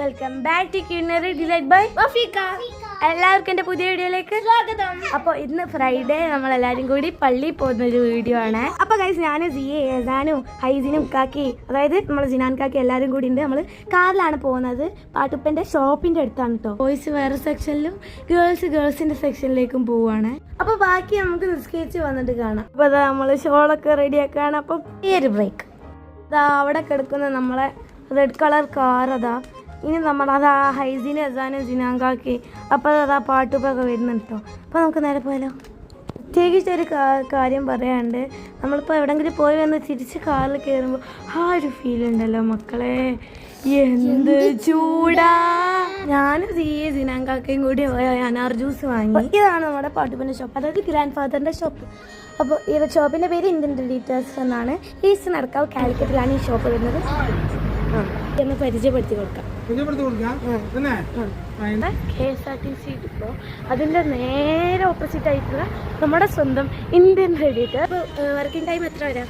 Welcome back to culinary delight by Wafeeka. എല്ലാവർക്കും എൻ്റെ പുതിയ വീഡിയോയിലേക്ക് സ്വാഗതം. അപ്പോൾ ഇന്ന് ഫ്രൈഡേ നമ്മളെല്ലാവരും കൂടി പള്ളിയിൽ പോകുന്നൊരു വീഡിയോ ആണ്. അപ്പോൾ ഗൈസ് ഞാൻ സിയെ ഏസാനും ഹൈസിനും കാക്കി, അതായത് നമ്മൾ ജിനാൻ കാക്കി എല്ലാവരും കൂടി ഉണ്ട്. നമ്മൾ കാറിലാണ് പോകുന്നത്. പാട്ടുപ്പൻ്റെ ഷോപ്പിൻ്റെ അടുത്താണ് കേട്ടോ. ബോയ്സ് വേറെ സെക്ഷനിലും ഗേൾസിൻ്റെ സെക്ഷനിലേക്കും പോവുകയാണ്. അപ്പോൾ ബാക്കി നമുക്ക് നിസ്കരിച്ച് വന്നിട്ട് കാണാം. അപ്പോൾ അതാ നമ്മൾ ഷോളൊക്കെ റെഡിയാക്കുകയാണ്. അപ്പം ഈ ഒരു ബ്രേക്ക് അതാ അവിടെ കിടക്കുന്ന നമ്മളെ റെഡ് കളർ കാർ അതാ. ഇനി നമ്മളതാ ഹൈസിന് അസാനും ജിനാങ്കാക്കി. അപ്പോൾ അതാ പാട്ടുപ്പൊക്കെ വരുന്നുണ്ട് കേട്ടോ. അപ്പോൾ നമുക്ക് നേരെ പോയാലോ. പ്രത്യേകിച്ചൊരു കാര്യം പറയാണ്ട്, നമ്മളിപ്പോൾ എവിടെയെങ്കിലും പോയി വന്ന് തിരിച്ച് കാറിൽ കയറുമ്പോൾ ആ ഒരു ഫീൽ ഉണ്ടല്ലോ മക്കളെ, എന്ത് ചൂടാ. ഞാനും ജിനാങ്കാക്കയും കൂടി അനാർ ജ്യൂസ് വാങ്ങി. ഇതാണ് നമ്മുടെ പാട്ടുപ്പൻ്റെ ഷോപ്പ്, അതായത് ഗ്രാൻഡ് ഫാദറിൻ്റെ ഷോപ്പ്. അപ്പോൾ ഈ ഷോപ്പിൻ്റെ പേര് ഇന്ത്യൻ ഡീറ്റെയിൽസ് എന്നാണ്. ഈസ്റ്റ് നടക്കാവ് കാലിക്കറ്റിലാണ് ഈ ഷോപ്പ് വരുന്നത്. എന്ന് പരിചയപ്പെടുത്തി കൊടുക്കാം. KSRTC ഡിപ്പോ, അതിൻ്റെ നേരെ ഓപ്പോസിറ്റ് ആയിട്ടുള്ള നമ്മുടെ സ്വന്തം ഇന്ത്യൻ റേഡിയേറ്റർ. അപ്പോൾ വർക്കിംഗ് ടൈം എത്ര വരാം?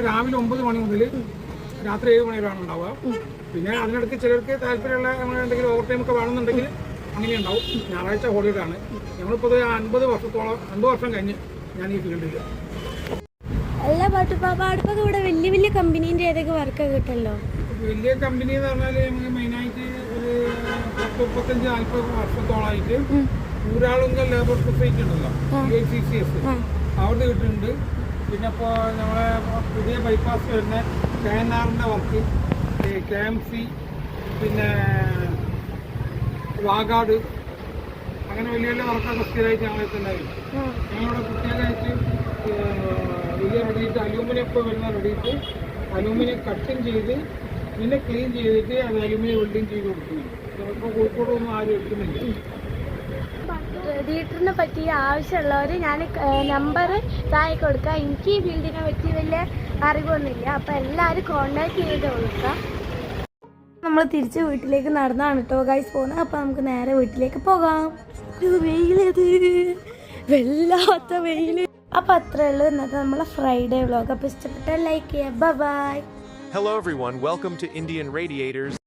രാവിലെ 9 മണി മുതൽ രാത്രി 7 മണി വരെയാണ് ഉണ്ടാവുക. പിന്നെ അതിനിടയ്ക്ക് ചിലർക്ക് താല്പര്യമുള്ള എന്തെങ്കിലും ഓവർ ടൈം ഒക്കെ വേണമെന്നുണ്ടെങ്കിൽ അങ്ങനെ ഉണ്ടാവും. ഞായറാഴ്ച ഹോളിഡേ ആണ്. ഞങ്ങളിപ്പോൾ 50 വർഷം കഴിഞ്ഞ് ഞാൻ ഈ ഫീൽഡിൽ. എല്ലാ പാട്ടുപ്പൊക്കെ ഇവിടെ വലിയ കമ്പനീൻ്റെ ഏതൊക്കെ വർക്കൊക്കെ കിട്ടല്ലോ. വലിയ കമ്പനി എന്ന് പറഞ്ഞാൽ നമുക്ക് മെയിനായിട്ട് ഒരു 35-40 വർഷത്തോളമായിട്ട് ഊരാളുങ്കൽ ലേബർ സൊസൈറ്റി ഉണ്ടല്ലോ, CCS, അവിടെ കിട്ടുന്നുണ്ട്. പിന്നെ ഇപ്പോൾ നമ്മളെ പുതിയ ബൈപ്പാസ് വരുന്ന KNRൻ്റെ വർക്ക്, KMC, പിന്നെ വാഗാട്, അങ്ങനെ വലിയ വർക്കൊക്കെ സ്ഥിരമായിട്ട് ഞങ്ങൾക്ക് ഉണ്ടായിരുന്നു. ഞങ്ങളിവിടെ പ്രത്യേകമായിട്ട് വലിയ റെഡിയിട്ട് അലൂമിനിയം ഇപ്പോൾ വരുന്ന റെഡിയിട്ട് അലൂമിനിയം കട്ടിങ് ചെയ്ത് പിന്നെ ക്ലീൻ ചെയ്തിട്ട് അത് അലൂമിനിയം വെൽഡിങ് ചെയ്ത് കൊടുക്കുന്നുണ്ട്. ഇപ്പോൾ കോഴിക്കോടൊന്നും ആരും എടുക്കുന്നില്ല. റേഡിയേറ്ററിനെ പറ്റി ആവശ്യമുള്ളവർ ഞാൻ നമ്പർ താഴെ കൊടുക്കാം. എനിക്ക് ഈ ഫീൽഡിനെ പറ്റി വലിയ അറിവൊന്നുമില്ല, അപ്പോൾ എല്ലാവരും കോണ്ടാക്ട് ചെയ്ത് കൊടുക്കാം. നമ്മൾ തിരിച്ച് വീട്ടിലേക്ക് നടന്നാണ് കേട്ടോ ഗൈസ് പോകുന്നത്. അപ്പോൾ നമുക്ക് നേരെ വീട്ടിലേക്ക് പോകാം. വെയിലത് വല്ലാത്ത വെയിൽ. അപ്പോൾ അത്രേ ഉള്ളൂ ഇന്നത്തെ നമ്മളെ ഫ്രൈഡേ വ്ളോഗ്. അപ്പോൾ ഇഷ്ടപ്പെട്ടാൽ ലൈക്ക് ചെയ്യുക. By. Hello everyone, welcome to Indian Radiators.